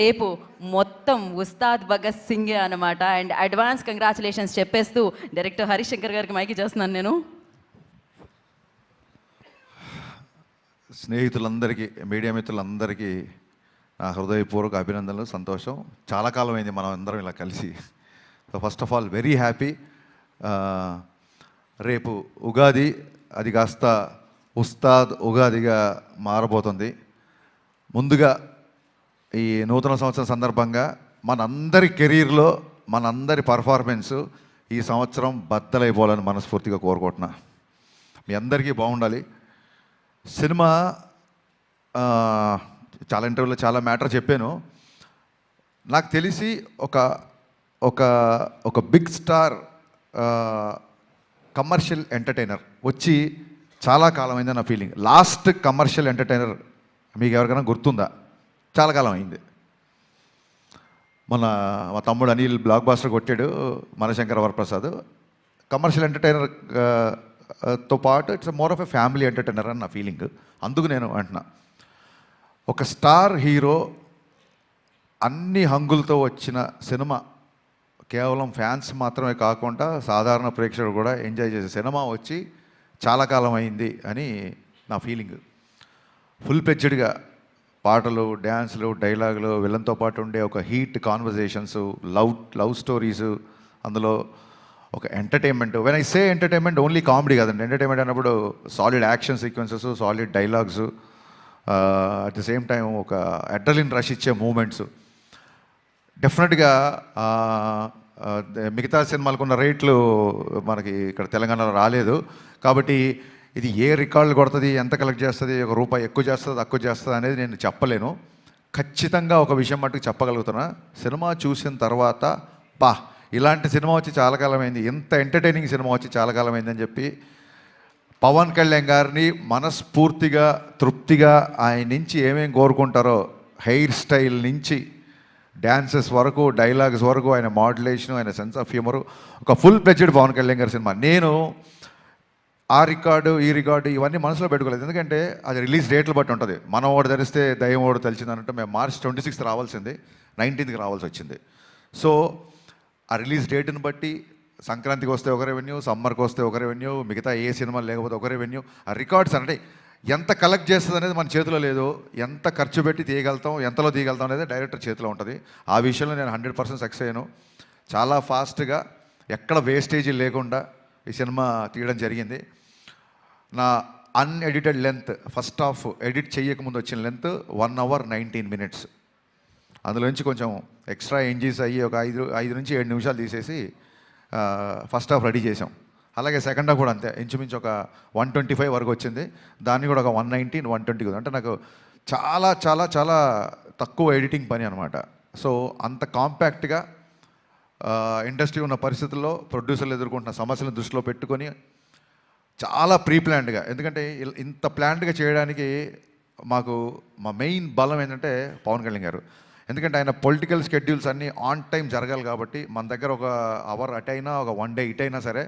రేపు మొత్తం ఉస్తాద్ భగత్ సింగ్ అనమాట. అండ్ అడ్వాన్స్ కంగ్రాచులేషన్స్ చెప్పేస్తూ డైరెక్టర్ హరిశంకర్ గారికి మైకి చేస్తున్నాను నేను. స్నేహితులందరికీ, మీడియా మిత్రులందరికీ నా హృదయపూర్వక అభినందనలు. సంతోషం, చాలా కాలం అయింది మనం అందరం ఇలా కలిసి. So first of all very happy. రేపు ఉగాది, అది కాస్త ఉస్తాద్ ఉగాదిగా మారబోతుంది. ముందుగా ఈ నూతన సంవత్సరం సందర్భంగా మనందరి కెరీర్లో మనందరి పర్ఫార్మెన్సు ఈ సంవత్సరం బద్దలైపోవాలని మనస్ఫూర్తిగా కోరుకుంటున్నా. మీ అందరికీ బాగుండాలి. సినిమా చాలా ఇంటర్వ్యూలో చాలా మ్యాటర్ చెప్పాను. నాకు తెలిసి ఒక ఒక ఒక బిగ్ స్టార్ కమర్షియల్ ఎంటర్టైనర్ వచ్చి చాలా కాలం అయింది నా ఫీలింగ్. లాస్ట్ కమర్షియల్ ఎంటర్టైనర్ మీకు ఎవరికైనా గుర్తుందా? చాలా కాలం అయింది. మా తమ్ముడు అనిల్ బ్లాక్ బాస్టర్ కొట్టాడు, మనశంకర వరప్రసాద్. కమర్షియల్ ఎంటర్టైనర్ తో పాటు it's more of a family entertainer అని నా ఫీలింగ్. అందుకు నేను అంటున్నా, ఒక స్టార్ హీరో అన్ని హంగులతో వచ్చిన సినిమా, కేవలం ఫ్యాన్స్ మాత్రమే కాకుండా సాధారణ ప్రేక్షకుడు కూడా ఎంజాయ్ చేసే సినిమా వచ్చి చాలా కాలం అయింది అని నా ఫీలింగ్. ఫుల్ ప్లెడ్జ్డ్గా పాటలు, డ్యాన్స్లు, డైలాగులు, విలన్తో పాటు ఉండే ఒక హీట్ కాన్వర్జేషన్స్, లవ్ స్టోరీసు, అందులో ఒక entertainment. When I say entertainment only comedy కాదండి. ఎంటర్టైన్మెంట్ అన్నప్పుడు solid action sequences, solid dialogues, at the same time ఒక అడ్రలిన్ రష్ ఇచ్చే మూమెంట్స్. డెఫినెట్గా మిగతా సినిమాలకు ఉన్న రేట్లు మనకి ఇక్కడ తెలంగాణలో రాలేదు. కాబట్టి ఇది ఏ రికార్డులు కొడుతుంది, ఎంత కలెక్ట్ చేస్తుంది, ఒక రూపాయి ఎక్కువ చేస్తుంది తక్కువ చేస్తుంది అనేది నేను చెప్పలేను. ఖచ్చితంగా ఒక విషయం మట్టుకు చెప్పగలుగుతున్నా, సినిమా చూసిన తర్వాత ఇలాంటి సినిమా వచ్చి చాలా కాలమైంది, ఇంత ఎంటర్టైనింగ్ సినిమా వచ్చి చాలా కాలమైందని చెప్పి పవన్ కళ్యాణ్ గారిని మనస్ఫూర్తిగా తృప్తిగా ఆయన నుంచి ఏమేమి కోరుకుంటారో, హెయిర్ స్టైల్ నుంచి డ్యాన్సెస్ వరకు, డైలాగ్స్ వరకు, ఆయన మాడ్యులేషను, ఆయన సెన్స్ ఆఫ్ హ్యూమరు, ఒక ఫుల్ ప్లెడ్జ్డ్ పవన్ కళ్యాణ్ గారి సినిమా. నేను ఆ రికార్డు ఈ రికార్డు ఇవన్నీ మనసులో పెట్టుకోలేదు, ఎందుకంటే అది రిలీజ్ డేట్లు బట్టి ఉంటుంది. మనం ఓడి ధరిస్తే దయ్యం ఓడి తెలిసింది అన్నట్టు మేము మార్చ్ 26th రావాల్సింది, 19th రావాల్సి వచ్చింది. సో ఆ రిలీజ్ డేట్ని బట్టి సంక్రాంతికి వస్తే ఒక రెవెన్యూ, సమ్మర్కి వస్తే ఒక రెవెన్యూ, మిగతా ఏ సినిమా లేకపోతే ఒక రెవెన్యూ. ఆ రికార్డ్స్ అంటే ఎంత కలెక్ట్ చేస్తుంది అనేది మన చేతిలో లేదు. ఎంత ఖర్చు పెట్టి తీయగలుగుతాం, ఎంతలో తీయగలుగుతాం అనేది డైరెక్టర్ చేతిలో ఉంటుంది. ఆ విషయంలో నేను 100% సక్సెస్ అయ్యాను. చాలా ఫాస్ట్గా ఎక్కడ వేస్టేజీ లేకుండా ఈ సినిమా తీయడం జరిగింది. నా unedited length, first half edit చేయకముందు వచ్చిన లెంత్ 1 hour 19 minutes. అందులోంచి కొంచెం ఎక్స్ట్రా ఎంజీస్ అయ్యి ఒక 5 నుంచి 7 నిమిషాలు తీసేసి ఫస్ట్ హాఫ్ రెడీ చేసాం. అలాగే సెకండ్ హాఫ్ కూడా అంతే, ఇంచుమించు ఒక 125 వరకు వచ్చింది. దాన్ని కూడా ఒక 119, 120. అంటే నాకు చాలా చాలా చాలా తక్కువ ఎడిటింగ్ పని అనమాట. సో అంత కాంపాక్ట్గా ఇండస్ట్రీ ఉన్న పరిస్థితుల్లో ప్రొడ్యూసర్లు ఎదుర్కొంటున్న సమస్యలను దృష్టిలో పెట్టుకొని చాలా ప్రీ ప్లాన్డ్గా, ఎందుకంటే ఇంత ప్లాన్డ్గా చేయడానికి మా మెయిన్ బలం ఏంటంటే పవన్ కళ్యాణ్ గారు. ఎందుకంటే ఆయన పొలిటికల్ స్కెడ్యూల్స్ అన్నీ ఆన్ టైం జరగాలి కాబట్టి మన దగ్గర ఒక అవర్ అటు అయినా, ఒక 1 day ఇటు అయినా సరే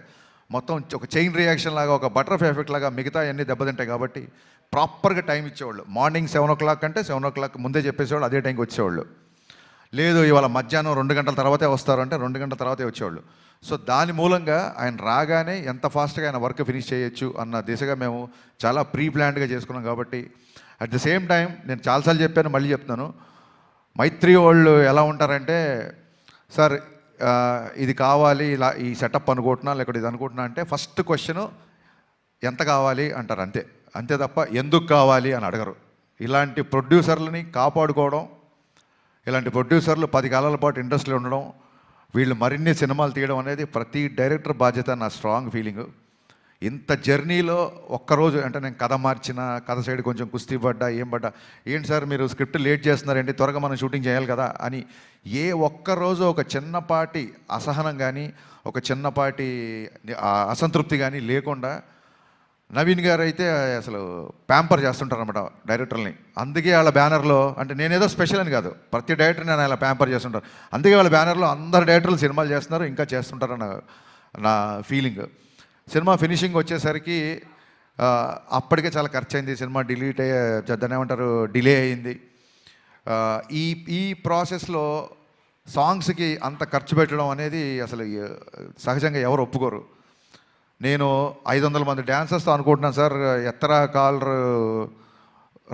మొత్తం ఒక చైన్ రియాక్షన్ లాగా, ఒక బటర్ఫ్లై ఎఫెక్ట్ లాగా మిగతా అన్నీ దెబ్బతింటాయి. కాబట్టి ప్రాపర్గా టైం ఇచ్చేవాళ్ళు. మార్నింగ్ 7 o'clock అంటే 7 o'clock ముందే చెప్పేసేవాళ్ళు, అదే టైంకి వచ్చేవాళ్ళు. లేదు ఇవాళ మధ్యాహ్నం 2 గంటల తర్వాతే వస్తారు అంటే 2 గంటల తర్వాతే వచ్చేవాళ్ళు. సో దాని మూలంగా ఆయన రాగానే ఎంత ఫాస్ట్గా ఆయన వర్క్ ఫినిష్ చేయొచ్చు అన్న దిశగా మేము చాలా ప్రీ ప్లాన్డ్గా చేసుకున్నాం. కాబట్టి అట్ ది సేమ్ టైం నేను చాలాసార్లు చెప్పాను, మళ్ళీ చెప్తున్నాను, మైత్రి వాళ్ళు ఎలా ఉంటారంటే, సార్ ఇది కావాలి, ఇలా ఈ సెటప్ అనుకుంటున్నా, లేకపోతే ఇది అనుకుంటున్నా అంటే ఫస్ట్ క్వశ్చను ఎంత కావాలి అంటారు, అంతే తప్ప ఎందుకు కావాలి అని అడగరు. ఇలాంటి ప్రొడ్యూసర్లని కాపాడుకోవడం, ఇలాంటి ప్రొడ్యూసర్లు 10 కాలాల పాటు ఇండస్ట్రీలో ఉండడం, వీళ్ళు మరిన్ని సినిమాలు తీయడం అనేది ప్రతి డైరెక్టర్ బాధ్యత, నా స్ట్రాంగ్ ఫీలింగు. ఇంత జర్నీలో ఒక్కరోజు అంటే నేను కథ మార్చిన, కథ సైడ్ కొంచెం కుస్తీ పడ్డా, ఏంటి సార్ మీరు స్క్రిప్ట్ లేట్ చేస్తున్నారండి, త్వరగా మనం షూటింగ్ చేయాలి కదా అని ఏ ఒక్కరోజు ఒక చిన్నపాటి అసహనం కానీ, ఒక చిన్నపాటి అసంతృప్తి కానీ లేకుండా నవీన్ గారు అయితే అసలు ప్యాంపర్ చేస్తుంటారన్నమాట డైరెక్టర్ని. అందుకే వాళ్ళ బ్యానర్లో, అంటే నేనేదో స్పెషల్ అని కాదు, ప్రతి డైరెక్టర్ నేను అలా ప్యాంపర్ చేస్తుంటారు. అందుకే వాళ్ళ బ్యానర్లో అందరు డైరెక్టర్లు సినిమాలు చేస్తున్నారు, ఇంకా చేస్తుంటారన్న నా ఫీలింగ్. సినిమా ఫినిషింగ్ వచ్చేసరికి అప్పటికే చాలా ఖర్చు అయింది. సినిమా డిలీట్ దాన్ని ఏమంటారు, డిలే అయింది. ఈ ఈ ప్రాసెస్లో సాంగ్స్కి అంత ఖర్చు పెట్టడం అనేది అసలు సహజంగా ఎవరు ఒప్పుకోరు. నేను 500 మంది డ్యాన్సర్స్తో అనుకుంటున్నాను సార్, ఎత్తరా కాలర్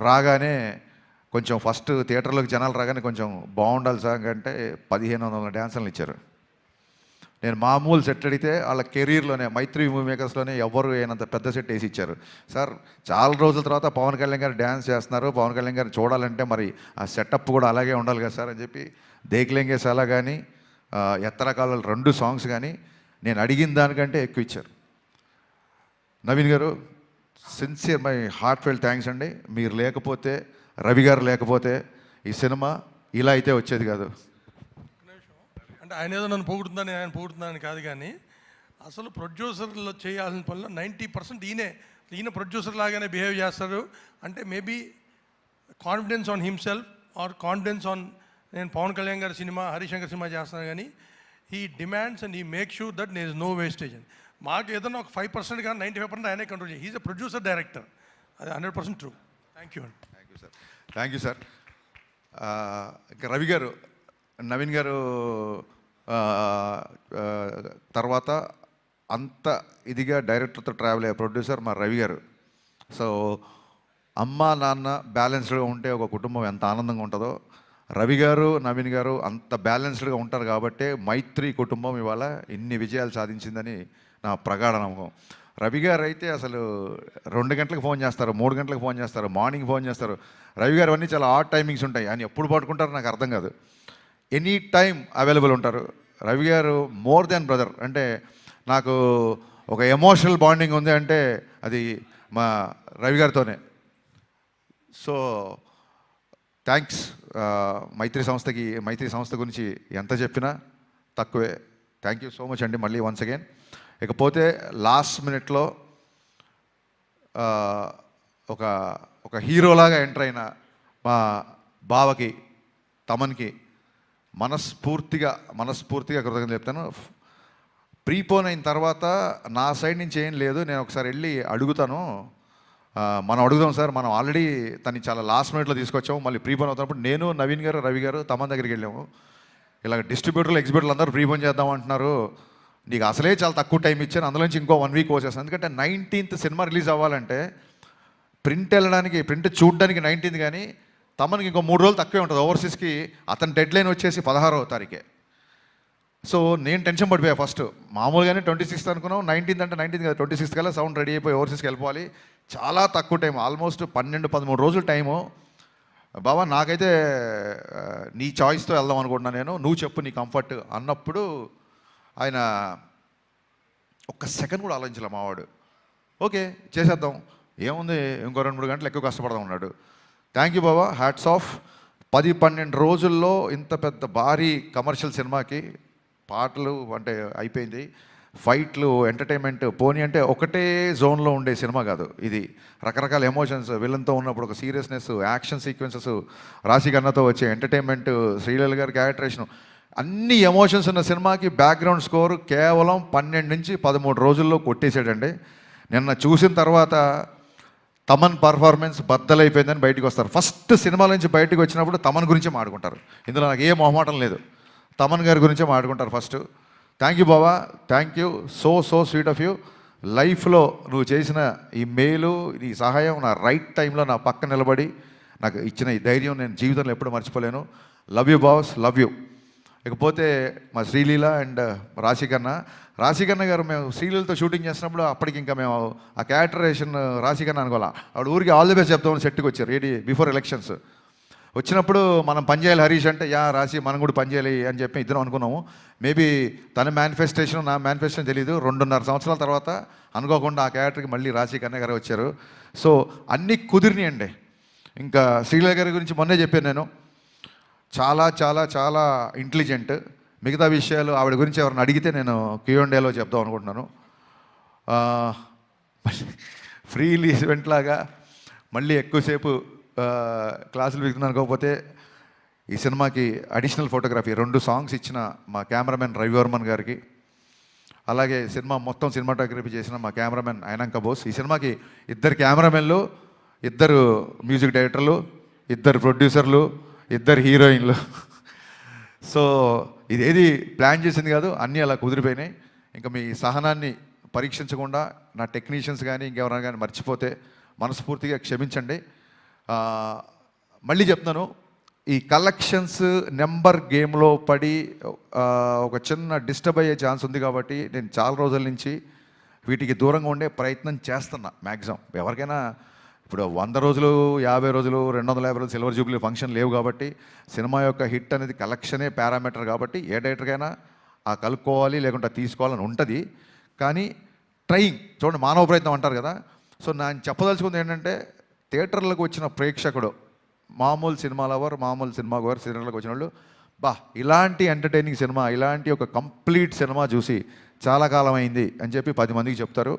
రాగానే కొంచెం ఫస్ట్ థియేటర్లోకి జనాలు రాగానే కొంచెం బాగుండాలి సార్ అంటే 1500 డ్యాన్సర్లు ఇచ్చారు. నేను మామూలు సెట్ అడిగితే వాళ్ళ కెరీర్లోనే మైత్రి మూవీ మేకర్స్లోనే ఎవరు అయినంత పెద్ద సెట్ వేసి ఇచ్చారు. సార్ చాలా రోజుల తర్వాత పవన్ కళ్యాణ్ గారు డ్యాన్స్ చేస్తున్నారు, పవన్ కళ్యాణ్ గారిని చూడాలంటే మరి ఆ సెటప్ కూడా అలాగే ఉండాలి కదా సార్ అని చెప్పి దేక్లేంగే సాలా కానీ ఎత్తరకాల 2 సాంగ్స్ కానీ నేను అడిగిన దానికంటే ఎక్కువ ఇచ్చారు. నవీన్ గారు sincere my heartfelt thanks అండి. మీరు లేకపోతే, రవి గారు లేకపోతే ఈ సినిమా ఇలా అయితే వచ్చేది కాదు. అంటే ఆయన ఏదో నన్ను పొగుడుతుందని ఆయన పొగుడుతుందని కాదు, కానీ అసలు ప్రొడ్యూసర్లో చేయాల్సిన పనిలో 90% ఈయన ప్రొడ్యూసర్ లాగానే బిహేవ్ చేస్తారు. అంటే maybe confidence on himself or confidence on నేను పవన్ కళ్యాణ్ గారి సినిమా, హరిశంకర్ సినిమా చేస్తున్నాను, కానీ he demands and he make sure that there is no wastage అని. మాకు ఏదైనా ఒక 5% కానీ 95% ఆయనే కంట్రోల్ చేయాలి. హీజ్ ఎ ప్రొడ్యూసర్ డైరెక్టర్, అది 100% ట్రూ. థ్యాంక్ యూ అండి. Thank you sir. ఇంకా రవి గారు, నవీన్ గారు తర్వాత అంత ఇదిగా డైరెక్టర్తో ట్రావెల్ అయ్యే ప్రొడ్యూసర్ మా రవి గారు. సో అమ్మ నాన్న బ్యాలెన్స్డ్గా ఉంటే ఒక కుటుంబం ఎంత ఆనందంగా ఉంటుందో, రవి గారు నవీన్ గారు అంత బ్యాలెన్స్డ్గా ఉంటారు కాబట్టే మైత్రి కుటుంబం ఇవాళ ఇన్ని విజయాలు సాధించిందని నా ప్రగాఢ నమ్మకం. రవి గారు అయితే అసలు 2 గంటలకు ఫోన్ చేస్తారు, 3 గంటలకు ఫోన్ చేస్తారు, మార్నింగ్ ఫోన్ చేస్తారు. రవి గారు అన్నీ చాలా ఆడ్ టైమింగ్స్ ఉంటాయి, ఆయన ఎప్పుడు పట్టుకుంటారో నాకు అర్థం కాదు. ఎనీ టైం అవైలబుల్ ఉంటారు. రవి గారు మోర్ దెన్ బ్రదర్. అంటే నాకు ఒక ఎమోషనల్ బాండింగ్ ఉంది అంటే అది మా రవి గారితోనే. So thanks. మైత్రి సంస్థ గురించి ఎంత చెప్పినా తక్కువే. థ్యాంక్ యూ సో మచ్ అండి మళ్ళీ వన్స్ అగైన్. ఇకపోతే లాస్ట్ మినిట్లో ఒక హీరోలాగా ఎంటర్ అయిన మా బావకి, తమన్కి మనస్ఫూర్తిగా కృతజ్ఞతలు చెప్తాను. ప్రీపోన్ అయిన తర్వాత నా సైడ్ నుంచి ఏం లేదు, నేను ఒకసారి వెళ్ళి అడుగుతాను. మనం అడుగుదాం సార్, మనం ఆల్రెడీ తను చాలా లాస్ట్ మినిట్లో తీసుకొచ్చాము. మళ్ళీ ప్రీపోన్ అవుతున్నప్పుడు నేను, నవీన్ గారు, రవి గారు తమన్ దగ్గరికి వెళ్ళాము. ఇలా డిస్ట్రిబ్యూటర్లు, ఎగ్జిబ్యూటర్లు అందరూ ప్రీపోన్ చేద్దాం అంటున్నారు, నీకు అసలే చాలా తక్కువ టైం ఇచ్చాను, అందులో నుంచి ఇంకో 1 వీక్ వచ్చేస్తాను. ఎందుకంటే 19th సినిమా రిలీజ్ అవ్వాలంటే ప్రింట్ చూడడానికి 19th, కానీ తమనికి ఇంకో 3 రోజులు తక్కువే ఉంటుంది ఓవర్సీస్కి. అతని డెడ్ లైన్ వచ్చేసి 16వ తారీఖే. సో నేను టెన్షన్ పడిపోయా ఫస్ట్. మామూలుగానే 26th అనుకున్నాం, 19th అంటే 19th కదా, 26th కల్లా సౌండ్ రెడీ అయిపోయి ఓవర్సీస్కి వెళ్ళిపోవాలి. చాలా తక్కువ టైం, ఆల్మోస్ట్ 12-13 రోజులు టైము. బాబా నాకైతే నీ చాయిస్తో వెళ్దాం అనుకుంటున్నాను, నేను నువ్వు చెప్పు నీ కంఫర్ట్ అన్నప్పుడు ఆయన ఒక్క సెకండ్ కూడా ఆలోచించలే మావాడు. ఓకే చేసేద్దాం, ఏముంది ఇంకో 2-3 గంటలు ఎక్కువ కష్టపడదాం అన్నాడు. Thank you Baba, hats off. 10-12 రోజుల్లో ఇంత పెద్ద భారీ కమర్షియల్ సినిమాకి పాటలు అంటే అయిపోయింది, ఫైట్లు, ఎంటర్టైన్మెంట్ పోనీ అంటే ఒకటే జోన్లో ఉండే సినిమా కాదు ఇది. రకరకాల ఎమోషన్స్, విలన్తో ఉన్నప్పుడు ఒక సీరియస్నెస్, యాక్షన్ సీక్వెన్సెస్, రాశికన్నతో వచ్చే ఎంటర్టైన్మెంట్, శ్రీలీల గారి క్యారెక్టరేషన్, అన్ని ఎమోషన్స్ ఉన్న సినిమాకి బ్యాక్గ్రౌండ్ స్కోర్ కేవలం 12-13 రోజుల్లో కొట్టేసాడండి. నిన్న చూసిన తర్వాత తమన్ పర్ఫార్మెన్స్ బద్దలైపోయిందని బయటకు వస్తారు. ఫస్ట్ సినిమా నుంచి బయటకు వచ్చినప్పుడు తమన్ గురించే మాట్లాడుకుంటారు. ఇందులో నాకు ఏ మొహమాటం లేదు, తమన్ గారి గురించే మాట్లాడుకుంటారు first. Thank you Baba, thank you, so sweet of you. లైఫ్లో నువ్వు చేసిన ఈ మేలు, నీ సహాయం నా రైట్ టైంలో నా పక్క నిలబడి నాకు ఇచ్చిన ఈ ధైర్యం నేను జీవితంలో ఎప్పుడు మర్చిపోలేను. Love you boss, love you. ఇకపోతే మా శ్రీలీల అండ్ రాశికన్న గారు, మేము శ్రీలీలతో షూటింగ్ చేసినప్పుడు అప్పటికి ఇంకా మేము ఆ క్యారెక్టరేషన్ రాశికన్న అనుకోవాలా, ఆవిడ ఊరికి ఆల్ ది బెస్ట్ చెప్తామని సెట్కి వచ్చారు ఏడి బిఫోర్ ఎలక్షన్స్. వచ్చినప్పుడు మనం పనిచేయాలి హరీష్ అంటే, యా రాశి మనం కూడా పనిచేయాలి అని చెప్పి ఇద్దరం అనుకున్నాము. మేబీ తన మేనిఫెస్టేషన్ నా మేనిఫెస్టేషన్ తెలీదు. 2.5 సంవత్సరాల తర్వాత అనుకోకుండా ఆ క్యారెక్టర్కి మళ్ళీ రాశికన్న గారు వచ్చారు. సో అన్నీ కుదిరినాయండి. ఇంకా శ్రీలీల గారి గురించి మొన్నే చెప్పాను నేను, చాలా చాలా చాలా ఇంటెలిజెంట్. మిగతా విషయాలు ఆవిడ గురించి ఎవరిని అడిగితే నేను Q&Aలో చెప్దాం అనుకుంటున్నాను. ఫ్రీ ఈవెంట్ లాగా మళ్ళీ ఎక్కువసేపు క్లాసులు విగుతున్నాను. అనుకోకపోతే ఈ సినిమాకి అడిషనల్ ఫోటోగ్రఫీ 2 సాంగ్స్ ఇచ్చిన మా కెమెరామెన్ రవివర్మన్ గారికి, అలాగే సినిమా మొత్తం సినిమాటోగ్రఫీ చేసిన మా కెమెరామెన్ అయినంక బోస్. ఈ సినిమాకి 2 కెమెరామెన్లు, 2 మ్యూజిక్ డైరెక్టర్లు, 2 ప్రొడ్యూసర్లు, ఇద్దరు హీరోయిన్లు. సో ఇదేది ప్లాన్ చేసింది కాదు, అన్నీ అలా కుదిరిపోయినాయి. ఇంకా మీ సహనాన్ని పరీక్షించకుండా నా టెక్నీషియన్స్ కానీ ఇంకెవరైనా కానీ మర్చిపోతే మనస్ఫూర్తిగా క్షమించండి. మళ్ళీ చెప్తున్నాను, ఈ కలెక్షన్స్ నెంబర్ గేమ్లో పడి ఒక చిన్న డిస్టర్బ్ అయ్యే ఛాన్స్ ఉంది కాబట్టి నేను చాలా రోజుల నుంచి వీటికి దూరంగా ఉండే ప్రయత్నం చేస్తున్నా మ్యాక్సిమం. ఎవరికైనా ఇప్పుడు 100 రోజులు, 50 రోజులు, 250 రోజులు సిల్వర్ జూబ్లీ ఫంక్షన్ లేవు కాబట్టి సినిమా యొక్క హిట్ అనేది కలెక్షనే పారామీటర్ కాబట్టి ఏ డైరెక్టర్కైనా ఆ కలుపుకోవాలి లేకుంటే తీసుకోవాలని ఉంటుంది. కానీ ట్రయింగ్ చూడండి, మానవ ప్రయత్నం అంటారు కదా. సో నేను చెప్పదలుచుకుంది ఏంటంటే, థియేటర్లకు వచ్చిన ప్రేక్షకుడు మామూలు సినిమా లవర్, మామూలు సినిమా గోవర్, థియేటర్లకు వచ్చిన వాళ్ళు ఇలాంటి ఎంటర్టైనింగ్ సినిమా, ఇలాంటి ఒక కంప్లీట్ సినిమా చూసి చాలా కాలం అయింది అని చెప్పి 10 మందికి చెప్తారు.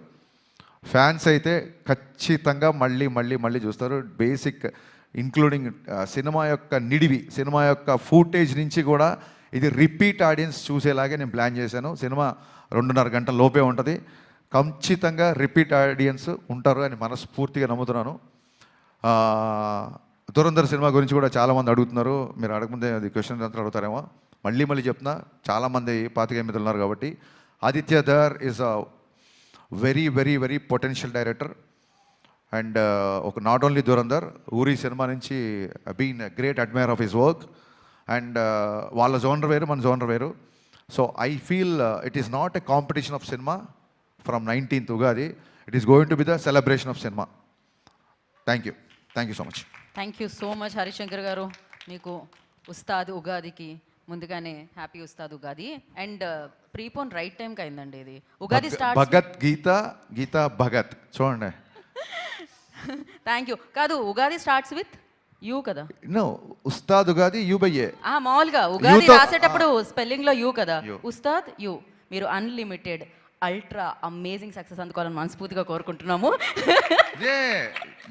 ఫ్యాన్స్ అయితే ఖచ్చితంగా మళ్ళీ మళ్ళీ మళ్ళీ చూస్తారు. బేసిక్ ఇంక్లూడింగ్ సినిమా యొక్క నిడివి, సినిమా యొక్క ఫూటేజ్ నుంచి కూడా ఇది రిపీట్ ఆడియన్స్ చూసేలాగే నేను ప్లాన్ చేశాను. సినిమా 2.5 గంటల లోపే ఉంటుంది. ఖచ్చితంగా రిపీట్ ఆడియన్స్ ఉంటారు అని మనస్ఫూర్తిగా నమ్ముతున్నాను. దురంధర్ సినిమా గురించి కూడా చాలామంది అడుగుతున్నారు. మీరు అడగముందే అది క్వశ్చన్ అంతా అడుగుతారేమో. మళ్ళీ మళ్ళీ చెప్తున్నా, చాలామంది పాతిక ఎనిమిది ఉన్నారు కాబట్టి. Aditya Dhar is a very very very potential director. And ఒక not only Dhurandhar, Uri cinema నుంచి been great admirer of his work. And వాళ్ళ జోనర్ వేరు, మన జోనర్ వేరు. So I feel it is not a competition of cinema from 19th Ugadi. It is going to be the celebration of cinema. Thank you so much. Thank you so much Harishankar గారు. మీకు ఉస్తాద్ ఉగాదికి ముందుగానే happy Ustad Ugadi. And prepone right టైంకి అయిందండి ఇది. Ugadi start Bhagat Geetha Bhagat చూడండి. Thank you. కాదు, Ugadi starts with U కదా. No, Ustad Ugadi U by A. మామూలుగా ఉగాది యూతో- రాసేటప్పుడు స్పెల్లింగ్ లో యూ కదా. యూ. ఉస్తాద్ యూ. మీరు అన్లిమిటెడ్ అల్ట్రా అమేజింగ్ సక్సెస్ అందుకోవాలని మనస్ఫూర్తిగా కోరుకుంటున్నాము. ఇదే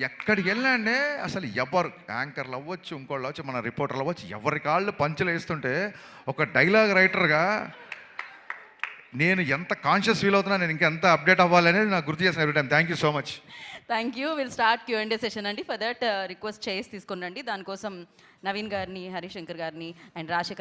ఎక్కడికి వెళ్ళండి అసలు ఎవరు యాంకర్లు అవ్వచ్చు, ఇంకోళ్ళు అవ్వచ్చు, మన రిపోర్టర్లు అవ్వచ్చు, ఎవరి కాళ్ళు పంచులు వేస్తుంటే ఒక డైలాగ్ రైటర్గా నేను ఎంత కాన్షియస్ ఫీల్ అవుతున్నా, నేను ఇంకా ఎంత అప్డేట్ అవ్వాలి అనేది నాకు గుర్తు చేసిన every time. Thank you so much. Thank you. Will start Q&A session అండి. ఫర్ దట్ రిక్వెస్ట్ చేసి తీసుకునండి. దానికోసం నవీన్ గారిని, హరిశంకర్ గారిని అండ్ రాజశేఖర్